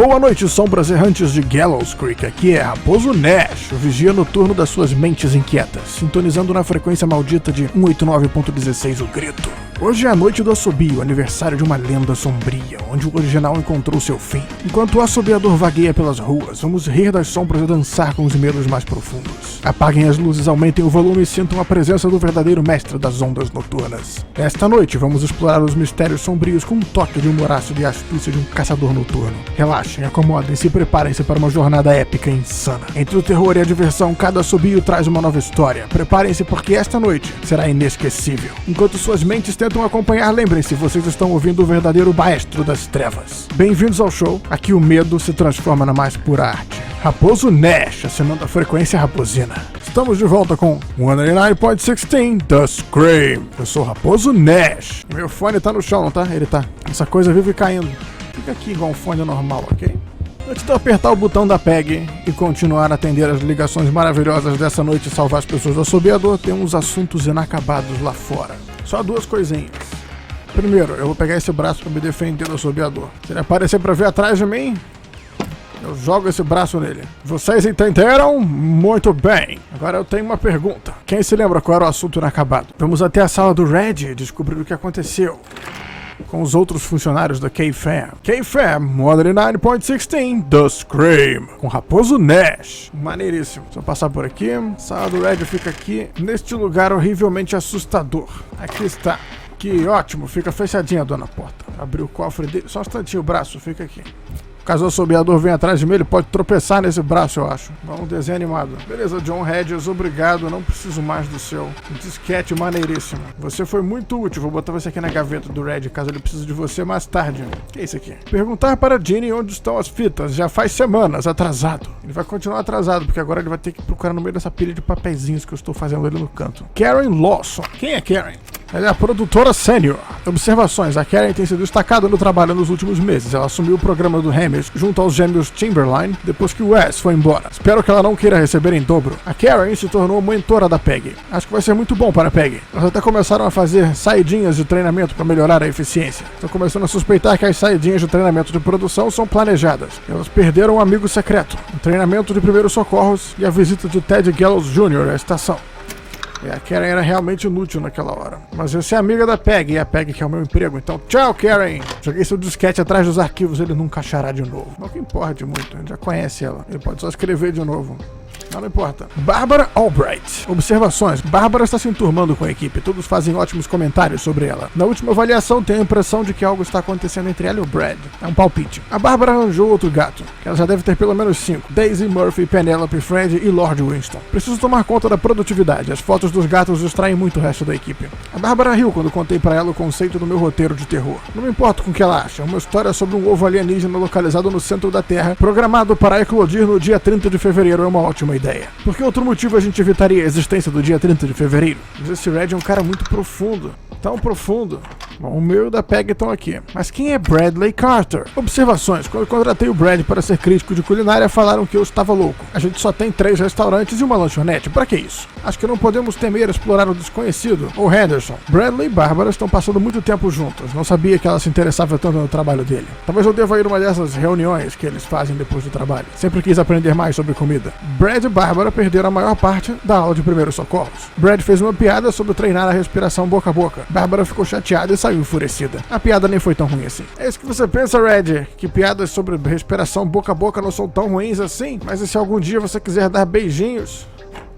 Boa noite, sombras errantes de Gallows Creek. Aqui é Raposo Nash, o vigia noturno das suas mentes inquietas, sintonizando na frequência maldita de 189.16 o grito. Hoje é a noite do Assobio, aniversário de uma lenda sombria, onde o original encontrou seu fim. Enquanto o Assobiador vagueia pelas ruas, vamos rir das sombras e dançar com os medos mais profundos. Apaguem as luzes, aumentem o volume e sintam a presença do verdadeiro mestre das ondas noturnas. Esta noite vamos explorar os mistérios sombrios com um toque de humor ácido e astúcia de um caçador noturno. Relaxem, acomodem-se e preparem-se para uma jornada épica e insana. Entre o terror e a diversão, cada assobio traz uma nova história. Preparem-se porque esta noite será inesquecível. Enquanto suas mentes tentam acompanhar, lembrem-se, vocês estão ouvindo o verdadeiro maestro das trevas. Bem-vindos ao show, aqui o medo se transforma na mais pura arte. Raposo Nash, assinando a frequência raposina. Estamos de volta com 109.16 The Scream. Eu sou Raposo Nash. Meu fone tá no chão, não tá? Ele tá. Essa coisa vive caindo. Fica aqui igual um fone normal, ok? Antes de eu apertar o botão da PEG e continuar a atender as ligações maravilhosas dessa noite e salvar as pessoas do Assobiador, tem uns assuntos inacabados lá fora. Só duas coisinhas. Primeiro, eu vou pegar esse braço para me defender do Assobiador. Se ele aparecer para ver atrás de mim, eu jogo esse braço nele. Vocês entenderam? Muito bem. Agora eu tenho uma pergunta. Quem se lembra qual era o assunto inacabado? Vamos até a sala do Red e descobrir o que aconteceu com os outros funcionários da K-Fam. K-Fam, 109.16 The Scream, com Raposo Nash. Maneiríssimo. Só passar por aqui. Sala do Red fica aqui, neste lugar horrivelmente assustador. Aqui está. Que ótimo, fica fechadinha a dona porta. Abriu o cofre dele, só um instantinho, o braço, fica aqui. Caso o Assobiador venha atrás de mim, ele pode tropeçar nesse braço, eu acho. Vamos, desenho animado. Beleza, John Hedges, obrigado. Não preciso mais do seu disquete maneiríssimo. Você foi muito útil. Vou botar você aqui na gaveta do Red, caso ele precise de você mais tarde. Que é isso aqui? Perguntar para Ginny onde estão as fitas. Já faz semanas, atrasado. Ele vai continuar atrasado, porque agora ele vai ter que procurar no meio dessa pilha de papeizinhos que eu estou fazendo ali no canto. Karen Lawson. Quem é Karen? Ela é a produtora sênior. Observações. A Karen tem sido destacada no trabalho nos últimos meses. Ela assumiu o programa do Hamish junto aos gêmeos Timberline depois que o Wes foi embora. Espero que ela não queira receber em dobro. A Karen se tornou mentora da Peggy. Acho que vai ser muito bom para a Peggy. Elas até começaram a fazer saidinhas de treinamento para melhorar a eficiência. Estou começando a suspeitar que as saidinhas de treinamento de produção são planejadas. Elas perderam um amigo secreto, um treinamento de primeiros socorros e a visita de Ted Gallows Jr. à estação. A Karen era realmente inútil naquela hora. Mas você é amiga da Peg, e a Peg que é o meu emprego, então tchau, Karen! Joguei seu disquete atrás dos arquivos, ele nunca achará de novo. Não que importe muito, a gente já conhece ela. Ele pode só escrever de novo. Não importa. Bárbara Albright. Observações. Bárbara está se enturmando com a equipe. Todos fazem ótimos comentários sobre ela. Na última avaliação, tenho a impressão de que algo está acontecendo entre ela e o Brad. É um palpite. A Bárbara arranjou outro gato. Ela já deve ter pelo menos 5. Daisy, Murphy, Penelope, Fred e Lord Winston. Preciso tomar conta da produtividade. As fotos dos gatos distraem muito o resto da equipe. A Bárbara riu quando contei para ela o conceito do meu roteiro de terror. Não me importo com o que ela acha. É uma história sobre um ovo alienígena localizado no centro da Terra, programado para eclodir no dia 30 de fevereiro. É uma ótima ideia. Por que outro motivo a gente evitaria a existência do dia 30 de fevereiro? Mas esse Red é um cara muito profundo. Tão profundo. Bom, o meu e o da Peg estão aqui. Mas quem é Bradley Carter? Observações. Quando eu contratei o Brad para ser crítico de culinária, falaram que eu estava louco. A gente só tem 3 restaurantes e uma lanchonete. Pra que isso? Acho que não podemos temer explorar o desconhecido. Ou Henderson. Bradley e Bárbara estão passando muito tempo juntos. Não sabia que ela se interessava tanto no trabalho dele. Talvez eu deva ir a uma dessas reuniões que eles fazem depois do trabalho. Sempre quis aprender mais sobre comida. Brad e Bárbara perderam a maior parte da aula de primeiros socorros. Brad fez uma piada sobre treinar a respiração boca a boca. Bárbara ficou chateada e saiu enfurecida. A piada nem foi tão ruim assim. É isso que você pensa, Red? Que piadas sobre respiração boca a boca não são tão ruins assim? Mas e se algum dia você quiser dar beijinhos?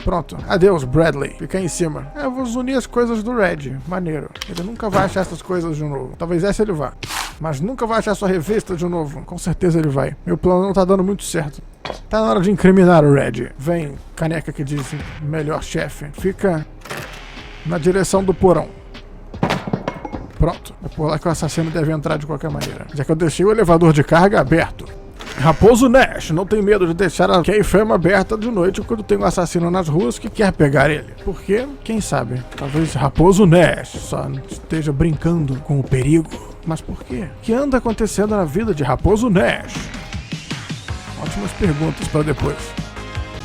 Pronto. Adeus, Bradley. Fica aí em cima. Eu vou unir as coisas do Red. Maneiro. Ele nunca vai achar essas coisas de novo. Talvez essa ele vá. Mas nunca vai achar sua revista de novo. Com certeza ele vai. Meu plano não tá dando muito certo. Tá na hora de incriminar o Red. Vem, caneca que diz melhor chefe. Fica na direção do porão. Pronto. É por lá que o assassino deve entrar de qualquer maneira. Já que eu deixei o elevador de carga aberto. Raposo Nash não tem medo de deixar a K-Fam aberta de noite quando tem um assassino nas ruas que quer pegar ele. Por quê? Quem sabe? Talvez Raposo Nash só esteja brincando com o perigo. Mas por quê? O que anda acontecendo na vida de Raposo Nash? Ótimas perguntas para depois.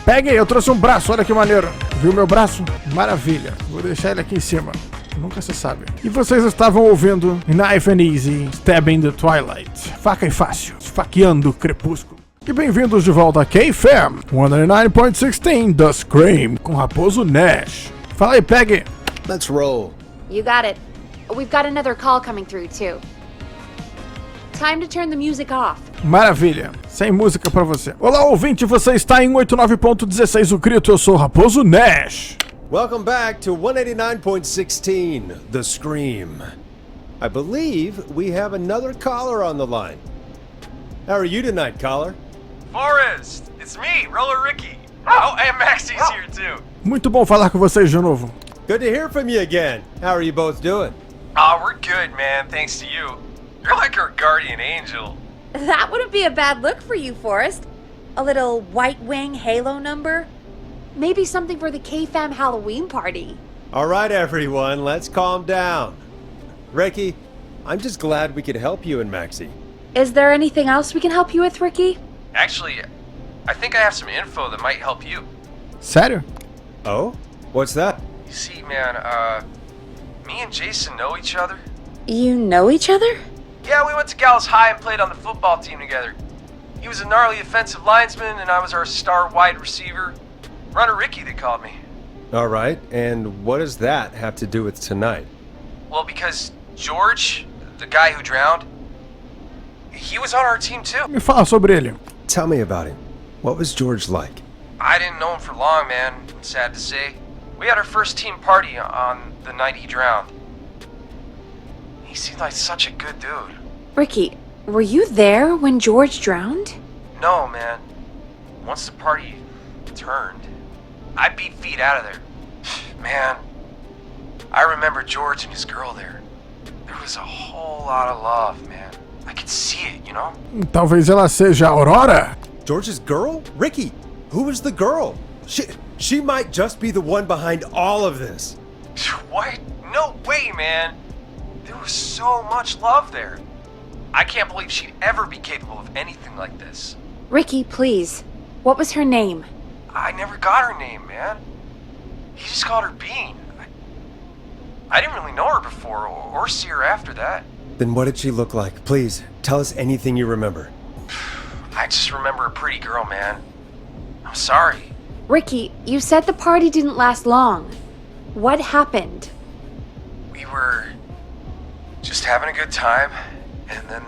Peguei, eu trouxe um braço, olha que maneiro. Viu meu braço? Maravilha. Vou deixar ele aqui em cima. Nunca se sabe. E vocês estavam ouvindo Knife and Easy, Stabbing the Twilight. Faca e fácil, esfaqueando o crepúsculo. E bem-vindos de volta a K-Fam 109.16 The Scream com Raposo Nash. Fala aí, Peggy. Let's roll. You got it. We've got another call coming through, too. Time to turn the music off. Maravilha, sem música pra você. Olá, ouvinte, você está em 89.16 o Grito, eu sou Raposo Nash. Welcome back to 189.16 The Scream. I believe we have another caller on the line. How are you tonight, caller? Forrest, it's me, Roller Ricky. Oh, and Maxie's here too. Muito bom falar com vocês de novo. Good to hear from you again. How are you both doing? Oh, we're good, man, thanks to you. You're like our guardian angel. That wouldn't be a bad look for you, Forrest. A little White Wing Halo number? Maybe something for the K-Fam Halloween party. All right, everyone, let's calm down. Ricky, I'm just glad we could help you and Maxie. Is there anything else we can help you with, Ricky? Actually, I think I have some info that might help you. Sério? Oh? What's that? You see, man, me and Jason know each other. You know each other? Yeah, we went to Gallows High and played on the football team together. He was a gnarly offensive linesman, and I was our star wide receiver. Runner Ricky, they called me. All right, and what does that have to do with tonight? Well, because George, the guy who drowned, he was on our team too. Me fala sobre ele. Tell me about him. What was George like? I didn't know him for long, man, sad to say. We had our first team party on the night he drowned. He seemed like such a good dude. Ricky, were you there when George drowned? No, man. Once the party turned, I beat feet out of there. Man, I remember George and his girl there. There was a whole lot of love, man. I could see it, you know? Talvez ela seja a Aurora? George's girl? Ricky, who was the girl? She might just be the one behind all of this. What? No way, man. There was so much love there. I can't believe she'd ever be capable of anything like this. Ricky, please. What was her name? I never got her name, man. He just called her Bean. I didn't really know her before or see her after that. Then what did she look like? Please, tell us anything you remember. I just remember a pretty girl, man. I'm sorry. Ricky, you said the party didn't last long. What happened? We were just having a good time, and then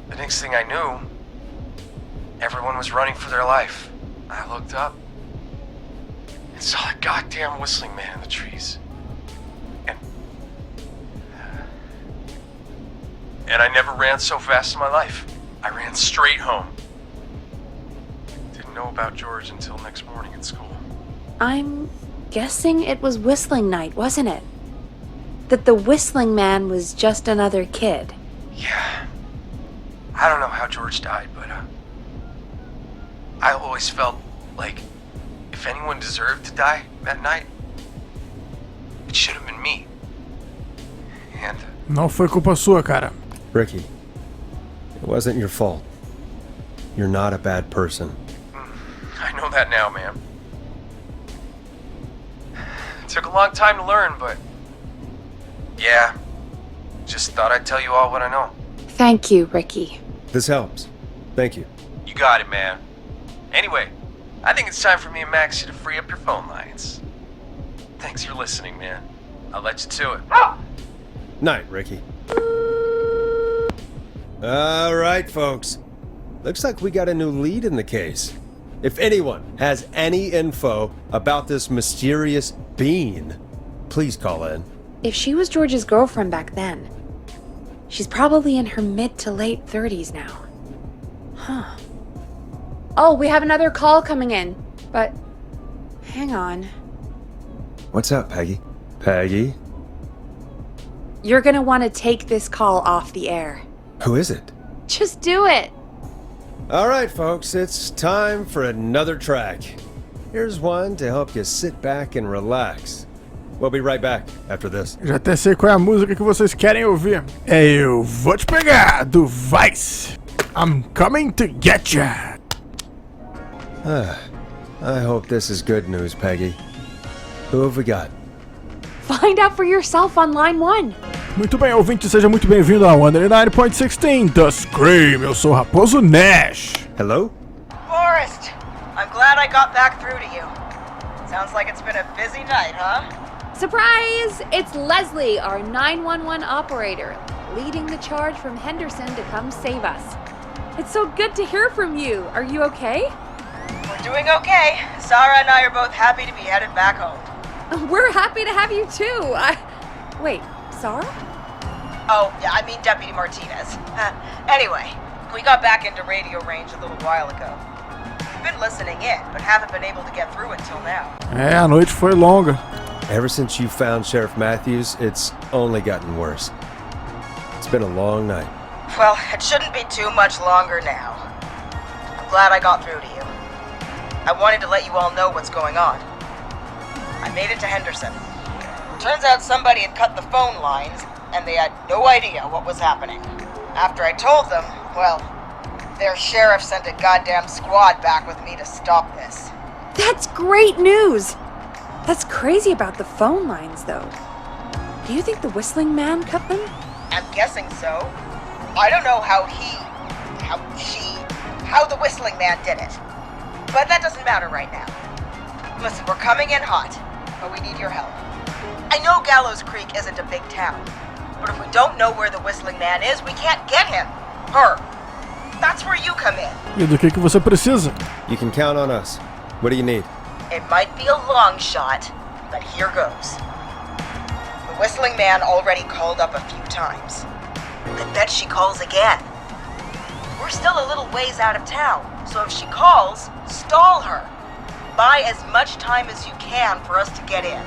the next thing I knew, everyone was running for their life. I looked up and saw that goddamn whistling man in the trees. And I never ran so fast in my life. I ran straight home. Didn't know about George until next morning at school. I'm guessing it was whistling night, wasn't it? That the whistling man was just another kid. Yeah. I don't know how George died, but I always felt like if anyone deserved to die that night, it should have been me. And Não foi culpa sua, cara. Ricky, it wasn't your fault. You're not a bad person. I know that now, man. It took a long time to learn, but yeah, just thought I'd tell you all what I know. Thank you, Ricky. This helps. Thank you. You got it, man. Anyway, I think it's time for me and Maxie to free up your phone lines. Thanks for listening, man. I'll let you to it. Night, Ricky. All right, folks. Looks like we got a new lead in the case. If anyone has any info about this mysterious bean, please call in. If she was George's girlfriend back then, she's probably in her mid to late 30s now. Huh. Oh, we have another call coming in, but hang on. What's up, Peggy? Peggy? You're gonna want to take this call off the air. Who is it? Just do it. All right, folks, it's time for another track. Here's one to help you sit back and relax. We'll be right back after this. Já até sei qual é a música que vocês querem ouvir. É Eu Vou Te Pegar, do Vice. I'm coming to get ya. I hope this is good news, Peggy. Who have we got? Find out for yourself on line 1. Muito bem, ouvinte, seja muito bem-vindo a 109.16 The Scream. Eu sou Raposo Nash. Hello? Forrest, I'm glad I got back through to you. Sounds like it's been a busy night, huh? Surprise! It's Leslie, our 911 operator, leading the charge from Henderson to come save us. It's so good to hear from you. Are you okay? We're doing okay. Sarah and I are both happy to be headed back home. We're happy to have you too. Wait, Sarah? Oh, yeah, I mean Deputy Martinez. Anyway, we got back into radio range a little while ago. We've been listening in, but haven't been able to get through until now. A noite foi longa. Ever since you found Sheriff Matthews, it's only gotten worse. It's been a long night. Well, it shouldn't be too much longer now. I'm glad I got through to you. I wanted to let you all know what's going on. I made it to Henderson. Turns out somebody had cut the phone lines, and they had no idea what was happening. After I told them, well, their sheriff sent a goddamn squad back with me to stop this. That's great news! That's crazy about the phone lines, though. Do you think the Whistling Man cut them? I'm guessing so. I don't know how the Whistling Man did it. But that doesn't matter right now. Listen, we're coming in hot, but we need your help. I know Gallows Creek isn't a big town, but if we don't know where the Whistling Man is, we can't get him. Her. That's where you come in. E do que você precisa? You can count on us. What do you need? It might be a long shot, but here goes. The Whistling Man already called up a few times. I bet she calls again. We're still a little ways out of town, so if she calls, stall her. Buy as much time as you can for us to get in.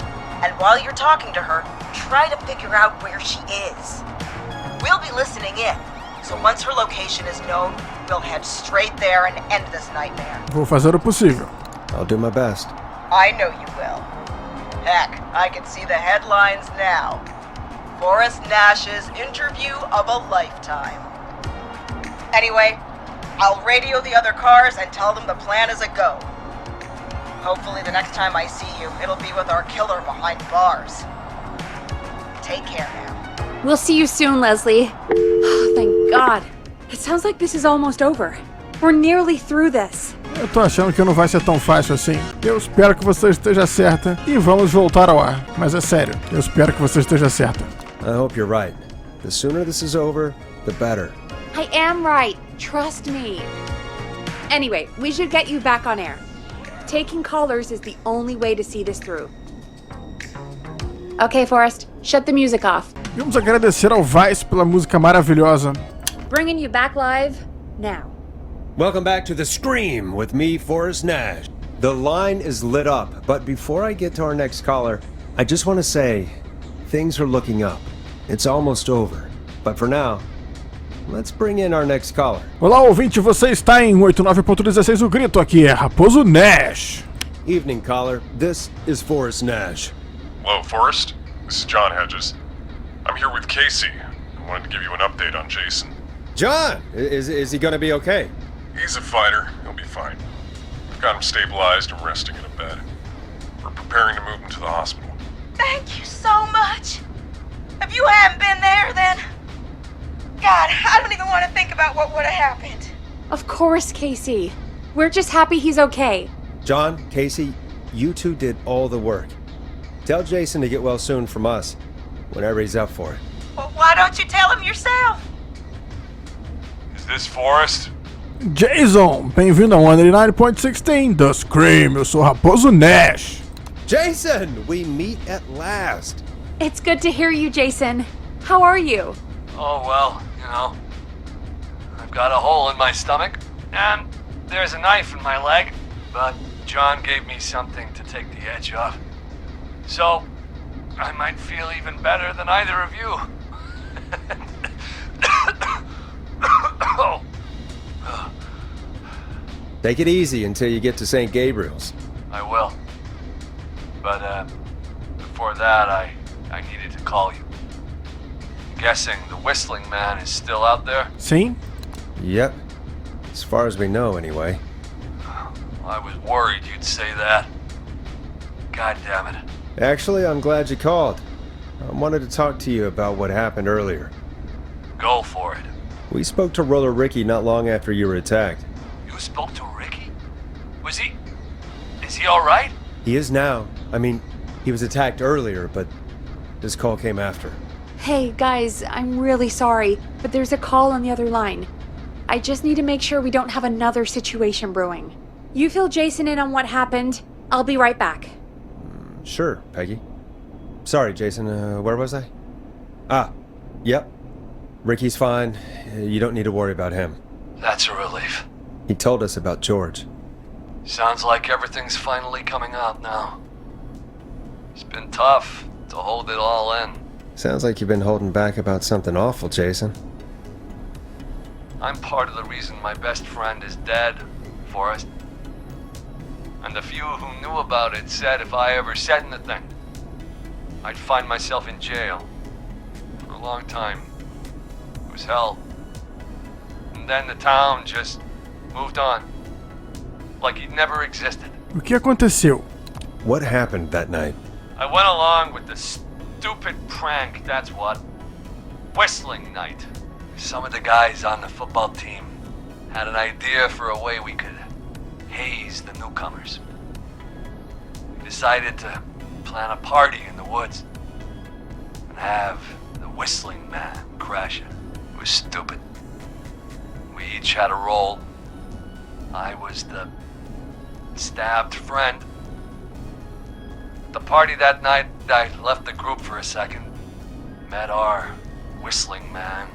And while you're talking to her, try to figure out where she is. We'll be listening in, so once her location is known, we'll head straight there and end this nightmare. Vou fazer o possível. I'll do my best. I know you will. Heck, I can see the headlines now. Forrest Nash's interview of a lifetime. Anyway, I'll radio the other cars and tell them the plan is a go. Hopefully the next time I see you, it'll be with our killer behind bars. Take care now. We'll see you soon, Leslie. Oh, thank God. It sounds like this is almost over. We're nearly through this. Eu tô achando que não vai ser tão fácil assim. Eu espero que você esteja certa e vamos voltar ao ar. Mas é sério, eu espero que você esteja certa. I hope you're right. The sooner this is over, the better. I am right. Trust me. Anyway, we should get you back on air. Taking callers is the only way to see this through. Okay, Forrest, shut the music off. Vamos agradecer ao Vice pela música maravilhosa. Bringing you back live now. Welcome back to The Scream with me, Forrest Nash. The line is lit up, but before I get to our next caller, I just want to say, things are looking up. It's almost over. But for now, let's bring in our next caller. Olá, ouvinte, você está em 89.16 O Grito, aqui é Raposo Nash. Evening, caller. This is Forrest Nash. Hello, Forrest. This is John Hedges. I'm here with Casey. I wanted to give you an update on Jason. John! Is he gonna be okay? He's a fighter. He'll be fine. We've got him stabilized and resting in a bed. We're preparing to move him to the hospital. Thank you so much. If you hadn't been there, then... God, I don't even want to think about what would have happened. Of course, Casey. We're just happy he's okay. John, Casey, you two did all the work. Tell Jason to get well soon from us, whenever he's up for it. Well, why don't you tell him yourself? Is this Forrest? Jason, bem-vindo ao 109.16 The Scream. Eu sou Raposo Nash. Jason, we meet at last. It's good to hear you, Jason. How are you? Oh, well, you know, I've got a hole in my stomach, and there's a knife in my leg, but John gave me something to take the edge off. So, I might feel even better than either of you. Take it easy until you get to St. Gabriel's. I will. But, before that, I needed to call you. Guessing the Whistling Man is still out there? Sim? Yep. As far as we know, anyway. I was worried you'd say that. God damn it. Actually, I'm glad you called. I wanted to talk to you about what happened earlier. Go for it. We spoke to Roller Ricky not long after you were attacked. You spoke to Ricky? Is he alright? He is now. I mean, he was attacked earlier, but this call came after. Hey, guys, I'm really sorry, but there's a call on the other line. I just need to make sure we don't have another situation brewing. You fill Jason in on what happened. I'll be right back. Sure, Peggy. Sorry, Jason, where was I? Yep. Ricky's fine. You don't need to worry about him. That's a relief. He told us about George. Sounds like everything's finally coming out now. It's been tough to hold it all in. Sounds like you've been holding back about something awful, Jason. I'm part of the reason my best friend is dead, Forrest. And the few who knew about it said if I ever said anything, I'd find myself in jail. For a long time. It was hell. And then the town just moved on. Like he'd never existed. O que aconteceu? What happened that night? I went along with the stupid prank, that's what. Whistling night. Some of the guys on the football team had an idea for a way we could haze the newcomers. We decided to plan a party in the woods and have the Whistling Man crash it. It was stupid. We each had a role. I was the stabbed friend. At the party that night, I left the group for a second. Met our Whistling Man.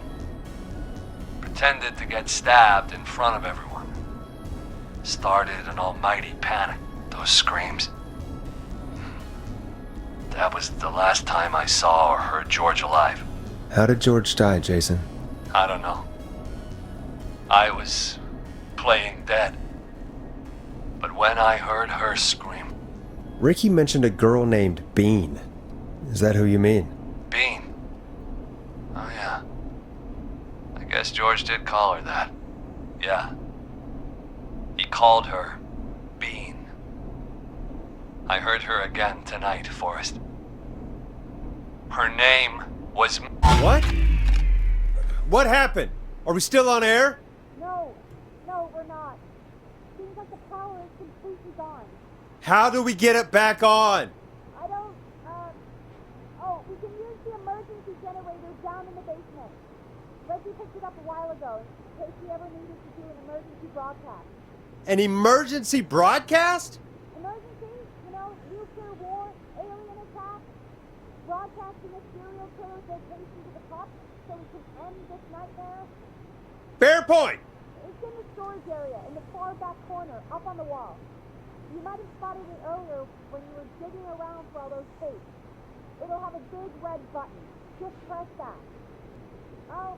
Pretended to get stabbed in front of everyone. Started an almighty panic. Those screams. That was the last time I saw or heard George alive. How did George die, Jason? I don't know. I was playing dead. But when I heard her scream... Ricky mentioned a girl named Bean. Is that who you mean? Bean? Oh yeah. I guess George did call her that. Yeah. He called her Bean. I heard her again tonight, Forrest. Her name was... What? What happened? Are we still on air? No, we're not. Seems like the power is completely gone. How do we get it back on? I don't, we can use the emergency generator down in the basement. Reggie picked it up a while ago in case we ever needed to do an emergency broadcast. An emergency broadcast? Emergency? You know, nuclear war, alien attack, broadcasting a serial killer's vacation to the top so we can end this nightmare. Fair point! It's in the storage area in the far back corner, up on the wall. You might have spotted it earlier when you were digging around for all those tapes. It'll have a big red button. Just press that. I'll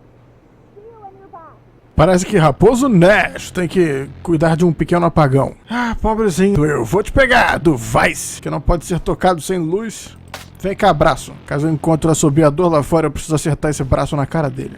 see you when you're back. Parece que Raposo Nash tem que cuidar de um pequeno apagão. Ah, pobrezinho. Eu vou te pegar, do Vice, que não pode ser tocado sem luz. Vem cá, braço. Caso eu encontre o assobiador lá fora, eu preciso acertar esse braço na cara dele.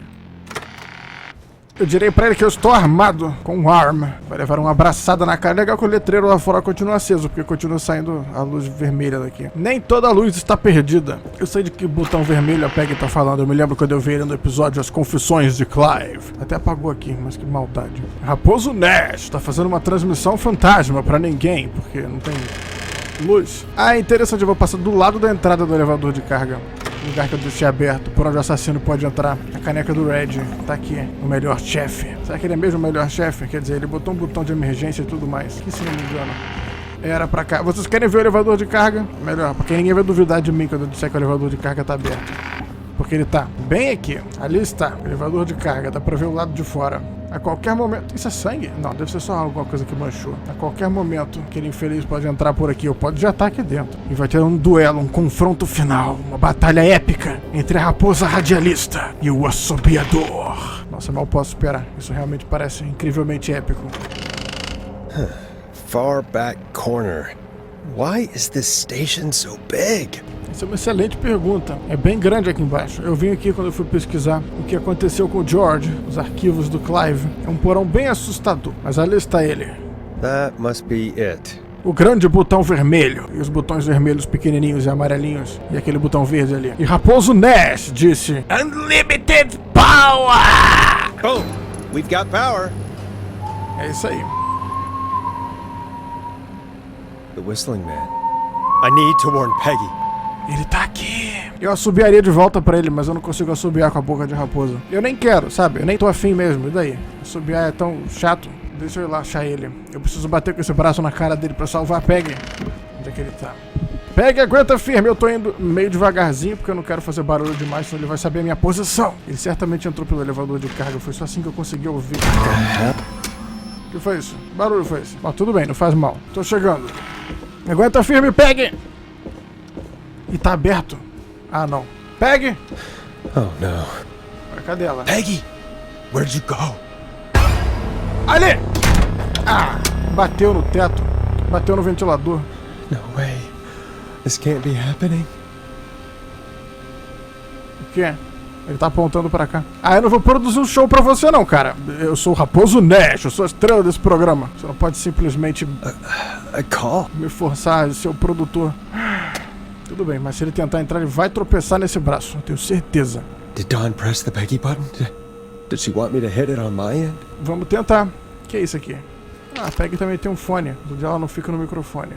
Eu direi pra ele que eu estou armado com um arma. Vai levar uma abraçada na cara. Legal que o letreiro lá fora continua aceso, porque continua saindo a luz vermelha daqui. Nem toda luz está perdida. Eu sei de que botão vermelho a Peggy tá falando. Eu me lembro quando eu vi ele no episódio As Confissões de Clive. Até apagou aqui, mas que maldade. Raposo Nash tá fazendo uma transmissão fantasma pra ninguém, porque não tem luz. Ah, é interessante, eu vou passar do lado da entrada do elevador de carga. Lugar que eu deixei aberto, por onde o assassino pode entrar. A caneca do Red tá aqui, o melhor chefe. Será que ele é mesmo o melhor chefe? Quer dizer, ele botou um botão de emergência e tudo mais. Que se não me engano, era pra cá. Vocês querem ver o elevador de carga? Melhor, porque ninguém vai duvidar de mim quando eu disser que o elevador de carga tá aberto. Porque ele tá bem aqui. Ali está, o elevador de carga. Dá pra ver o lado de fora. A qualquer momento... Isso é sangue? Não, deve ser só alguma coisa que manchou. A qualquer momento, aquele infeliz pode entrar por aqui, ou pode já estar aqui dentro. E vai ter um duelo, um confronto final, uma batalha épica entre a raposa radialista e o assobiador. Nossa, mal posso esperar. Isso realmente parece incrivelmente épico. Far back corner. Why is this station so big? Essa é uma excelente pergunta. É bem grande aqui embaixo. Eu vim aqui quando eu fui pesquisar o que aconteceu com o George, os arquivos do Clive. É um porão bem assustador, mas ali está ele. That must be it. O grande botão vermelho. E os botões vermelhos pequenininhos e amarelinhos. E aquele botão verde ali. E Raposo Nash disse: Unlimited Power! Boom! We've got power. É isso aí. The Whistling Man. I need to warn Peggy. Ele tá aqui. Eu assobiaria de volta pra ele, mas eu não consigo assobiar com a boca de raposa. Eu nem quero, sabe? Eu nem tô afim mesmo. E daí? Assobiar é tão chato. Deixa eu ir lá achar ele. Eu preciso bater com esse braço na cara dele pra salvar a Peggy. Onde é que ele tá? Peggy, aguenta firme. Eu tô indo meio devagarzinho porque eu não quero fazer barulho demais, senão ele vai saber a minha posição. Ele certamente entrou pelo elevador de carga. Foi só assim que eu consegui ouvir. O que foi isso? Barulho foi esse? Bom, tudo bem, não faz mal. Tô chegando. Aguenta firme, Peggy! E tá aberto. Ah, não. Peggy! Oh, no. Cadê ela? Peggy! Where'd you go? Ali! Ah! Bateu no teto. Bateu no ventilador. No way. This can't be happening. O quê? Ele tá apontando pra cá. Ah, eu não vou produzir um show pra você não, cara. Eu sou o Raposo Nash, eu sou a estrela desse programa. Você não pode simplesmente me forçar a ser o produtor. Tudo bem, mas se ele tentar entrar, ele vai tropeçar nesse braço. Eu tenho certeza. Did Dawn press the Peggy button? Did she want me to hit it on my end? Vamos tentar. O que é isso aqui? Ah, a Peggy também tem um fone. O dela não fica no microfone.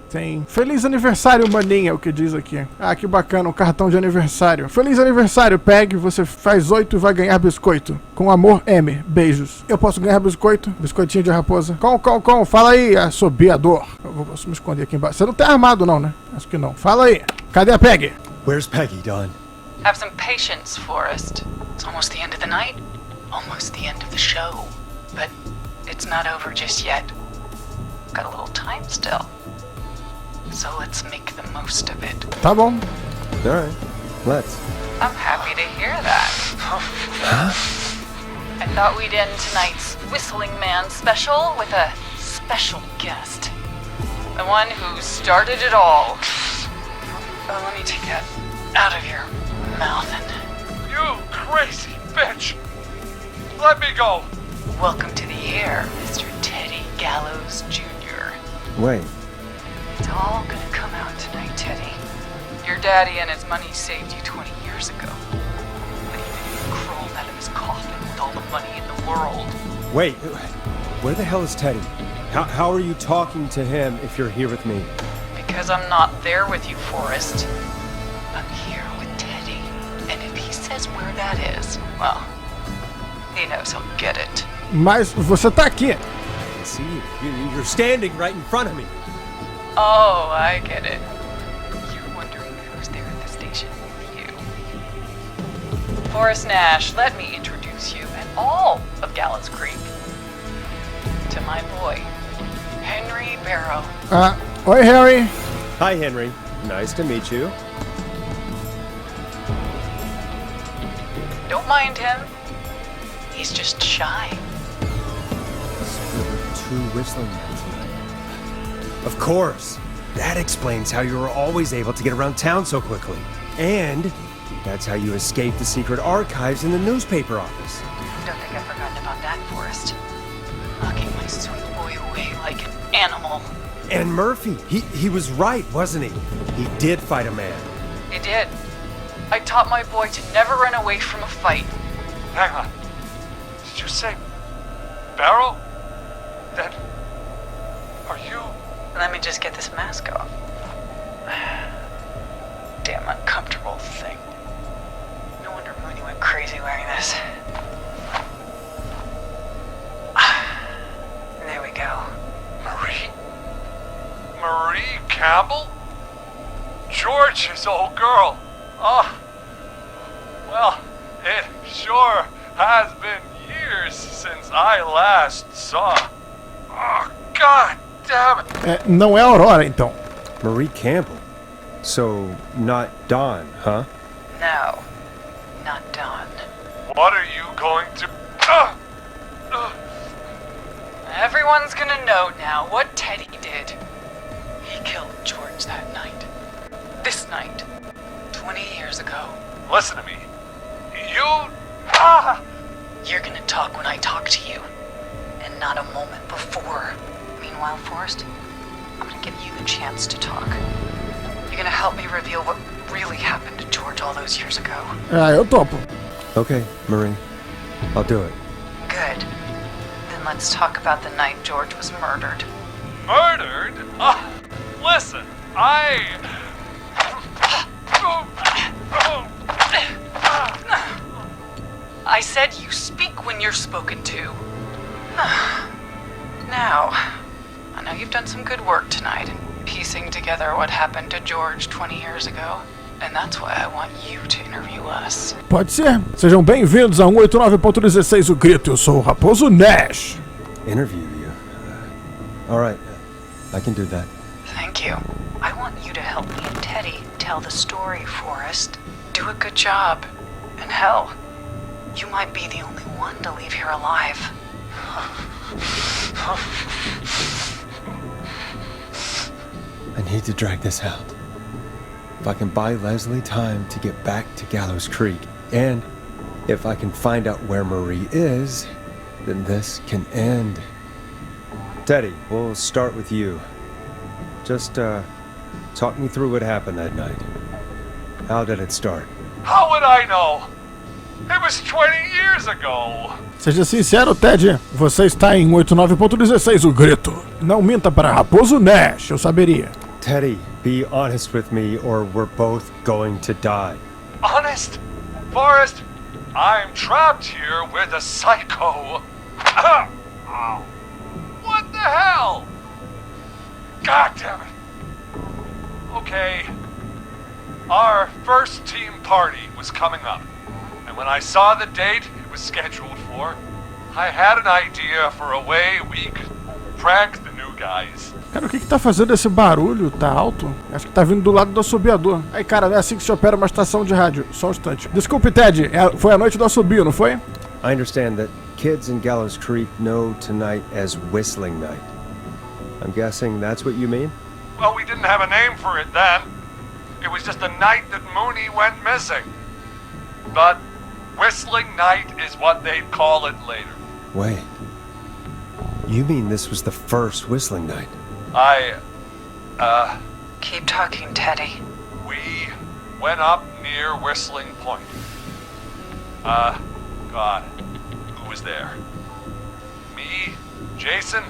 Tem Feliz aniversário, maninha, é o que diz aqui. Ah, que bacana, um cartão de aniversário. Feliz aniversário, Peg. Você faz 8 e vai ganhar biscoito. Com amor, M. Beijos. Eu posso ganhar biscoito? Biscoitinho de raposa. Com. Fala aí, Assobiador. Eu vou me esconder aqui embaixo. Você não tá armado não, né? Acho que não. Fala aí. Cadê a Peg? Where's Peggy, Dawn? Have some patience, Forrest. It's almost the end of the night. Almost the end of the show. But it's not over just yet. Got a little time still. So let's make the most of it. Tá bom. All right, let's. I'm happy to hear that. Huh? I thought we'd end tonight's Whistling Man special with a special guest. The one who started it all. Oh, let me take that out of your mouth and... You crazy bitch! Let me go! Welcome to the air, Mr. Teddy Gallows Jr. Wait. It's all gonna come out tonight, Teddy. Your daddy and his money saved you 20 years ago. When he didn't even crawl out of his coffin with all the money in the world. Wait, where the hell is Teddy? How are you talking to him if you're here with me? Because I'm not there with you, Forrest. I'm here with Teddy. And if he says where that is, well, he knows he'll get it. Mas você tá aqui. I can see you. You're standing right in front of me. Oh, I get it. You're wondering who's there at the station with you. Forrest Nash, let me introduce you and all of Gallows Creek to my boy, Henry Barrow. Oi, Harry. Hi, Henry. Nice to meet you. Don't mind him. He's just shy. There were 2 whistling men tonight. Of course. That explains how you were always able to get around town so quickly. And that's how you escaped the secret archives in the newspaper office. Don't think I've forgotten about that, Forrest. Locking my sweet boy away like an animal. And Murphy, he was right, wasn't he? He did fight a man. He did. I taught my boy to never run away from a fight. Hang on. Did you say Barrow? Then are you? Let me just get this mask off. Damn uncomfortable thing. No wonder Mooney went crazy wearing this. There we go. Marie Campbell? George's old girl. Oh, well, it sure has been years since I last saw. Oh, God damn it. Não é Aurora, então. Marie Campbell. So, not Dawn, huh? No, not Dawn. What are you going to... Everyone's gonna know now what Teddy did. He killed George that night. This night. 20 years ago. Listen to me. You... You're gonna talk when I talk to you. And not a moment before. Meanwhile, Forrest, I'm gonna give you the chance to talk. You're gonna help me reveal what really happened to George all those years ago. Ah, eu topo. Okay, Marie. I'll do it. Good. Then let's talk about the night George was murdered. Murdered? Listen, I said you speak when you're spoken to. Now, I know you've done some good work tonight in piecing together what happened to George 20 years ago, and that's why I want you to interview us. Pode ser. Sejam bem-vindos a 189.16 O Grito. Eu sou o Raposo Nash. Interview you? All right. I can do that. Thank you. I want you to help me and Teddy tell the story, Forrest. Do a good job. And hell, you might be the only one to leave here alive. I need to drag this out. If I can buy Leslie time to get back to Gallows Creek, and if I can find out where Marie is, then this can end. Teddy, we'll start with you. Just, talk me through what happened that night. How did it start? how would I know? It was 20 years ago. Seja sincero, Ted. Você está em 189.16 O Grito. Não minta para Raposo Nash, eu saberia. Teddy, be honest with me or we're both going to die. Honest? Forrest, I'm trapped here with a psycho. What the hell? God damn it. Okay. Our first team party was coming up. And when I saw the date it was scheduled for, I had an idea for a way we could prank the new guys. Cara, o que tá fazendo esse barulho? Tá alto? Acho que tá vindo do lado do assobiador. Aí, cara, não é assim que se opera uma estação de rádio. Só um instante. Desculpe, Ted. Foi a noite do assobio, não foi? I understand that kids in Gallows Creek know tonight as Whistling Night. I'm guessing that's what you mean? Well, we didn't have a name for it then. It was just the night that Mooney went missing. But Whistling Night is what they'd call it later. Wait. You mean this was the first Whistling Night? Keep talking, Teddy. We went up near Whistling Point. God, who was there? Me, Jason,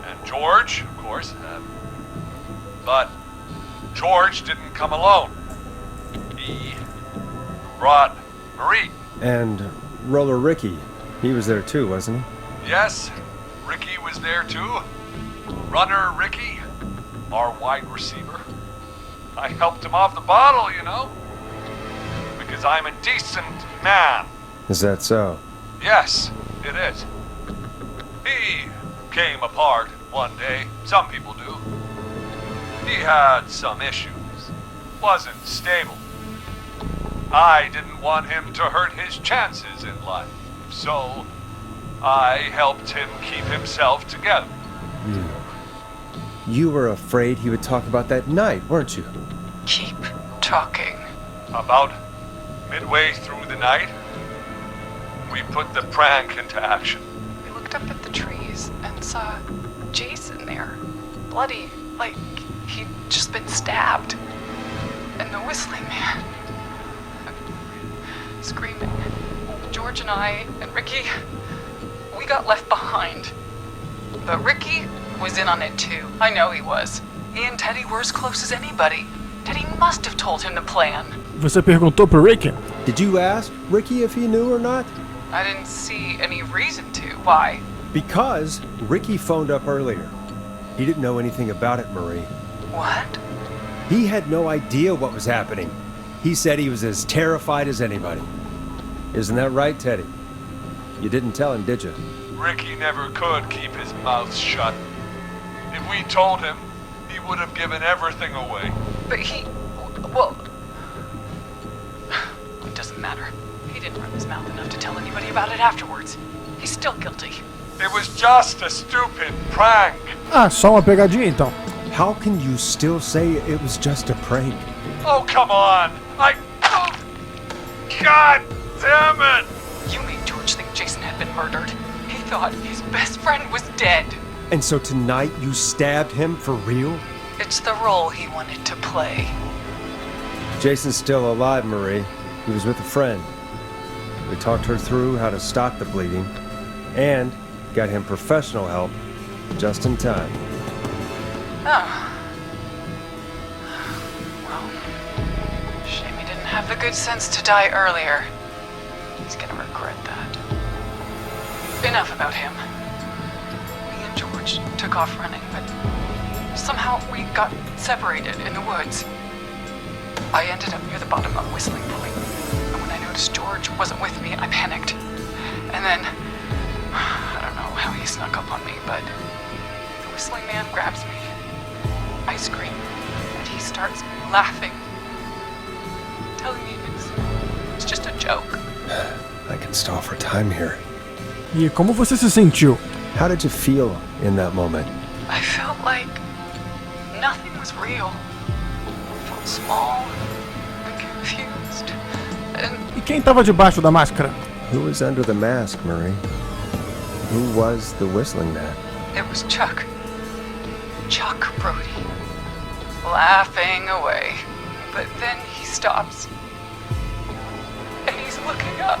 and George, of course. But George didn't come alone. He brought Marie. And Roller Ricky, he was there too, wasn't he? Yes, Ricky was there too. Runner Ricky, our wide receiver. I helped him off the bottle, you know. Because I'm a decent man. Is that so? Yes, it is. He came apart one day. Some people do. He had some issues. Wasn't stable. I didn't want him to hurt his chances in life. So I helped him keep himself together. You were afraid he would talk about that night, weren't you? Keep talking. About midway through the night, we put the prank into action. We looked up at the trees and saw Jason there. Bloody, like he'd just been stabbed. And the Whistling Man. Screaming. George and I and Ricky, we got left behind. But Ricky was in on it too. I know he was. He and Teddy were as close as anybody. Teddy must have told him the plan. Você perguntou pro Ricky? Did you ask Ricky if he knew or not? I didn't see any reason to. Why? Because Ricky phoned up earlier. He didn't know anything about it, Marie. What? He had no idea what was happening. He said he was as terrified as anybody. Isn't that right, Teddy? You didn't tell him, did you? Ricky never could keep his mouth shut. If we told him, he would have given everything away. But well, it doesn't matter. He didn't run his mouth enough to tell anybody about it afterwards. He's still guilty. It was just a stupid prank. Ah, só uma pegadinha então. How can you still say it was just a prank? Oh, come on. God damn it. You made George think Jason had been murdered. He thought his best friend was dead. And so tonight you stabbed him for real? It's the role he wanted to play. Jason's still alive, Marie. He was with a friend. We talked her through how to stop the bleeding and got him professional help just in time. Oh. Well, shame he didn't have the good sense to die earlier. He's gonna regret that. Enough about him. Me and George took off running, but somehow we got separated in the woods. I ended up near the bottom of Whistling Point, and when I noticed George wasn't with me, I panicked. And then, I don't know how he snuck up on me, but the Whistling Man grabs me. I scream, and he starts laughing, telling me it's just a joke. I can stall for time here. E como você se sentiu? How did you feel in that moment? I felt like nothing was real. I felt small and confused. And E quem tava debaixo da máscara? Who was under the mask, Marie? Who was the Whistling Man? it was Chuck. Chuck Brody. Laughing away. But then he stops. And he's looking up.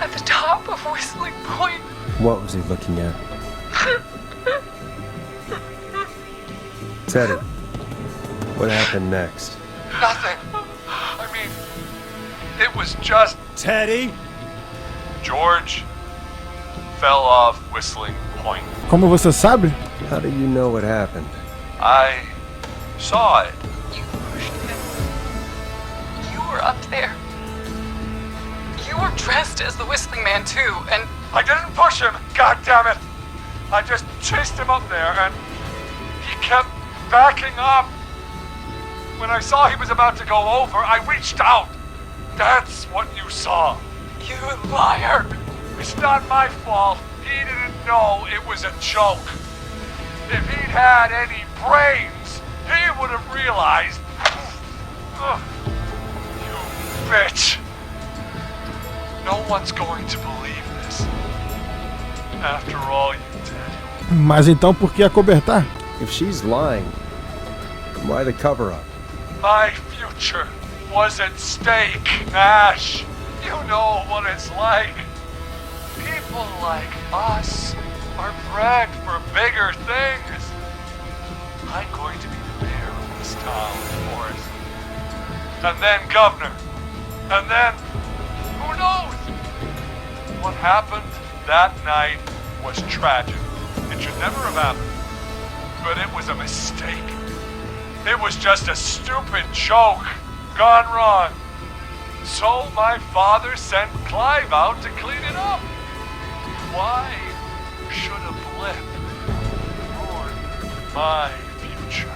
At the top of Whistling Point. What was he looking at? Teddy, what happened next? Nothing. I mean, it was just Teddy? George fell off Whistling Point. Como você sabe? How do you know what happened? I saw it. You pushed him. You were up there. You were dressed as the Whistling Man too, and I didn't push him, god damn it! I just chased him up there and he kept backing up. When I saw he was about to go over, I reached out. That's what you saw. you liar. It's not my fault. He didn't know it was a joke. If he'd had any brains, he would have realized. Ugh. You bitch. No one's going to believe this. After all you did. Mas então por que acobertar? If she's lying, why the cover-up? My future was at stake, Nash. You know what it's like. People like us are bred for bigger things. I'm going to be the mayor of this town, Forrest. And then governor. And then, who knows? What happened that night was tragic. It should never have happened. But it was a mistake. It was just a stupid joke gone wrong. So my father sent Clive out to clean it up. Why should a blip ruin my future?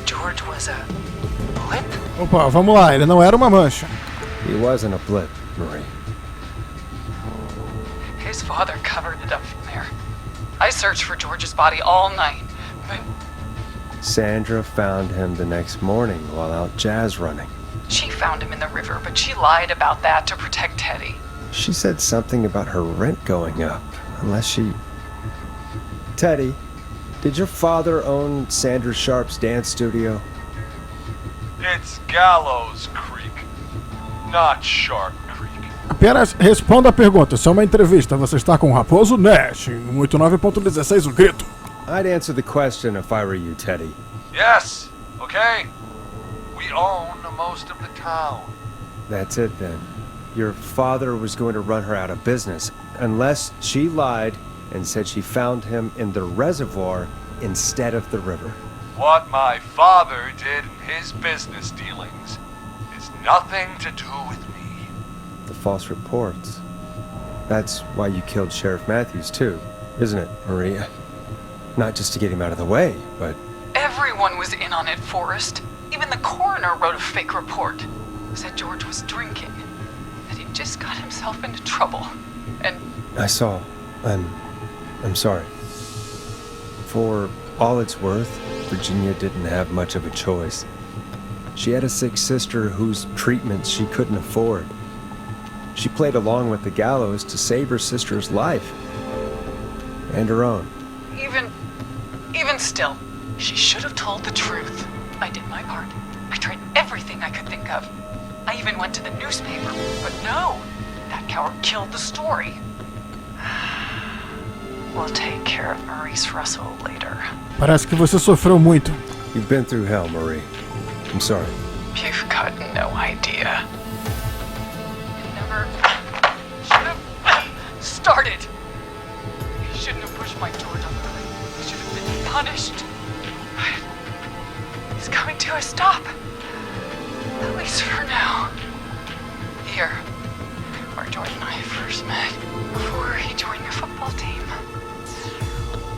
George was a blip? Opa, vamos lá, ele não era uma mancha. He wasn't a blip, Marie. His father covered it up from there. I searched for George's body all night, but Sandra found him the next morning while out jazz running. she found him in the river, but she lied about that to protect Teddy. She said something about her rent going up, unless she... Teddy, did your father own Sandra Sharp's dance studio? It's Gallows Creek, not Sharp Creek. Apenas responda a pergunta. Isso é uma entrevista. Você está com o Raposo Nash, em 89.16 o grito. I'd answer the question if I were you, Teddy. Yes, okay. We own most of the town. That's it then. Your father was going to run her out of business, unless she lied and said she found him in the reservoir instead of the river. What my father did in his business dealings is nothing to do with me. The false reports. That's why you killed Sheriff Matthews too, isn't it, Maria? Not just to get him out of the way, but... Everyone was in on it, Forrest. Even the coroner wrote a fake report. Said George was drinking. That he just got himself into trouble. And I saw. I'm sorry. For all it's worth, Virginia didn't have much of a choice. She had a sick sister whose treatments she couldn't afford. She played along with the gallows to save her sister's life. And her own. Even still, she should have told the truth. I did my part. I tried everything I could think of. I even went to the newspaper, but no, that coward killed the story. We'll take care of Maurice Russell later. Parece que você sofreu muito. You've been through hell, Marie. I'm sorry. You've got no idea. It never should have started. He shouldn't have pushed my George on the cliff. He should have been punished. He's coming to a stop. At least for now. Here, where George and I first met, before he joined the football team.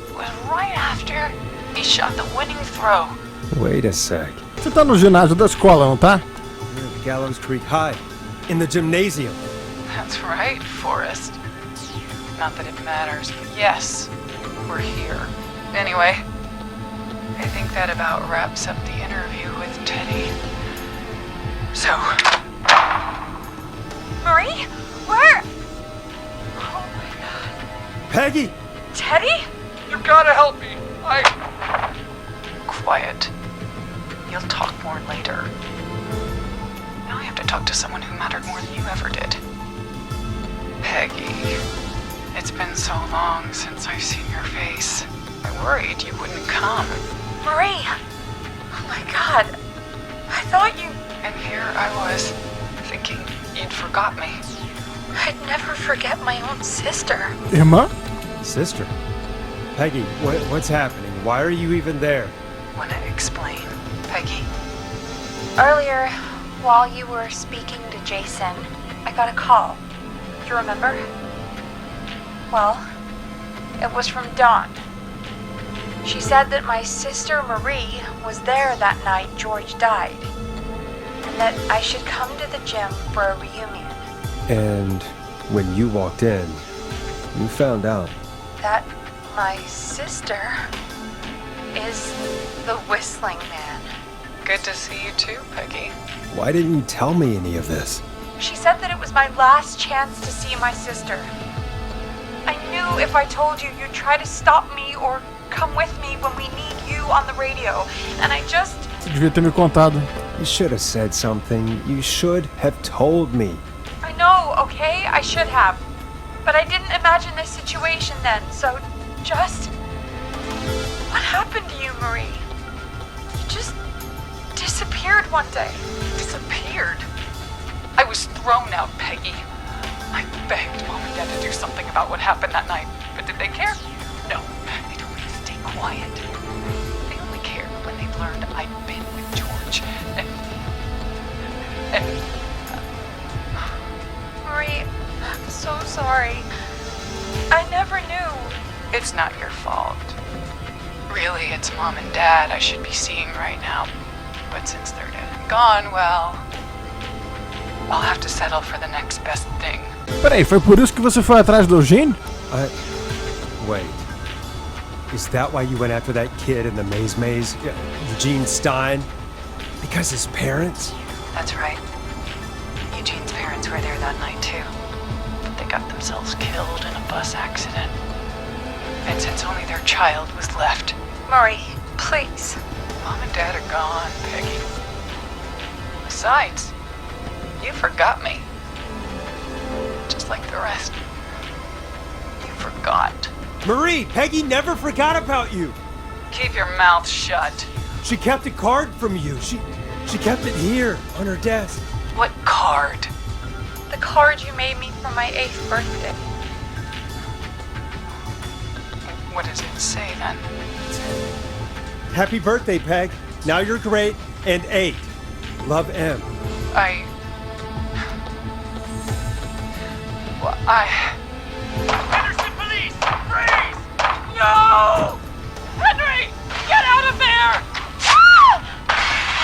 It was right after he shot the winning throw. Wait a sec. Você tá no ginásio da escola, não tá? We're at Gallows Creek High, in the gymnasium. That's right, Forrest. Not that it matters, but yes, we're here. Anyway, I think that about wraps up the interview with Teddy. So... Marie? Where? Oh my god. Peggy! Teddy? You gotta help me. Quiet. You'll talk more later. Now I have to talk to someone who mattered more than you ever did. Peggy. It's been so long since I've seen your face. I worried you wouldn't come. Marie! Oh my god. I thought you... And here I was, thinking you'd forgot me. I'd never forget my own sister. Irmã? Sister? Peggy, what's happening? Why are you even there? Wanna explain, Peggy? Earlier, while you were speaking to Jason, I got a call. Do you remember? Well, it was from Dawn. She said that my sister Marie was there that night George died, and that I should come to the gym for a reunion. And when you walked in, you found out. That my sister is the Whistling Man. Good to see you too, Peggy. Why didn't you tell me any of this? She said that it was my last chance to see my sister. I knew if I told you, you'd try to stop me or come with me when we need you on the radio. And I just... Você devia ter me contado. You should have said something. You should have told me. I know, okay? I should have. But I didn't imagine this situation then, so just... What happened to you, Marie? You just disappeared one day. Disappeared? I was thrown out, Peggy. I begged Mom and Dad to do something about what happened that night, but did they care? No, they told me to stay quiet. They only cared when they learned I'd been with George, and Marie, I'm so sorry. I never knew. It's not your fault. Really, it's Mom and Dad I should be seeing right now. But since they're dead and gone, well... I'll have to settle for the next best thing. Peraí, foi por isso que você foi atrás do Eugene? Wait. Is that why you went after that kid in the maze? Eugene Stein? Because his parents? That's right. Eugene's parents were there that night too. But they got themselves killed in a bus accident. And since only their child was left... Marie, please. Mom and Dad are gone, Peggy. Besides, you forgot me. Just like the rest. You forgot. Marie, Peggy never forgot about you. Keep your mouth shut. She kept a card from you. She kept it here on her desk. What card? The card you made me for my 8th birthday. What does it say then? Happy birthday, Peg. Now you're great and 8. Love, M. Henderson police! Freeze! No! Henry! Get out of there!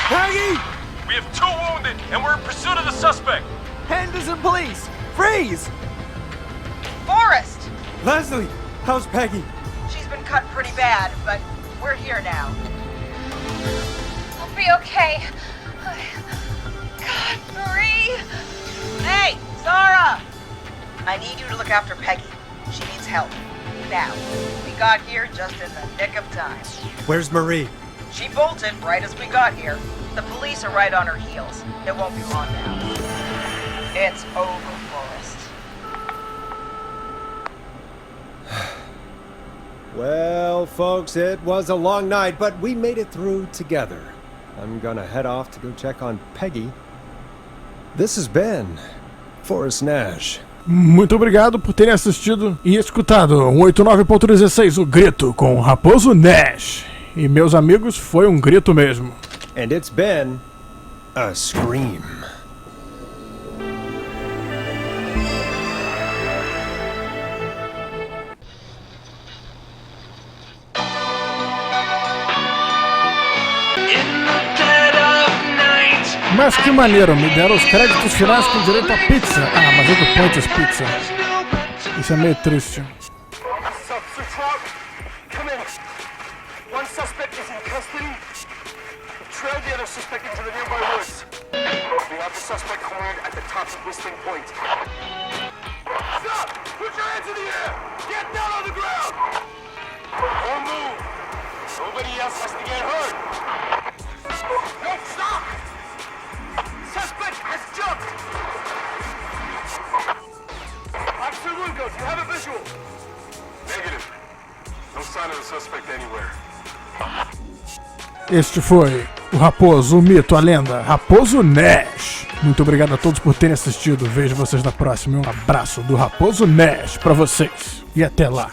Peggy! We have 2 wounded, and we're in pursuit of the suspect. Henderson police! Freeze! Forrest! Leslie, how's Peggy? She's been cut pretty bad, but we're here now. I'll be okay. God, Marie! Hey, Zara! I need you to look after Peggy. She needs help. Now, we got here just in the nick of time. Where's Marie? She bolted right as we got here. The police are right on her heels. It won't be long now. It's over, Forrest. Well, folks, it was a long night, but we made it through together. I'm gonna head off to go check on Peggy. This has been Forrest Nash. Muito obrigado por terem assistido e escutado 189.16, o grito com Raposo Nash. E meus amigos, foi um grito mesmo. And it's been a scream. Mas que maneiro, me deram os créditos finais com direito a pizza. Ah, mas é do Pontes Pizza. Isso é meio triste. One suspect is in custody. Trail the other suspect into the nearby woods. We have the suspect cornered at the top of Whistling Point. Stop! Put your hands in the air! Get down on the ground! Don't move! Nobody else has to get hurt! No, stop! Suspect has jumped! Officer Lugo, do you have a visual? Negative. No sign of the suspect anywhere. Este foi o Raposo, o mito, a lenda, Raposo Nash. Muito obrigado a todos por terem assistido. Vejo vocês na próxima. Um abraço do Raposo Nash pra vocês. E até lá.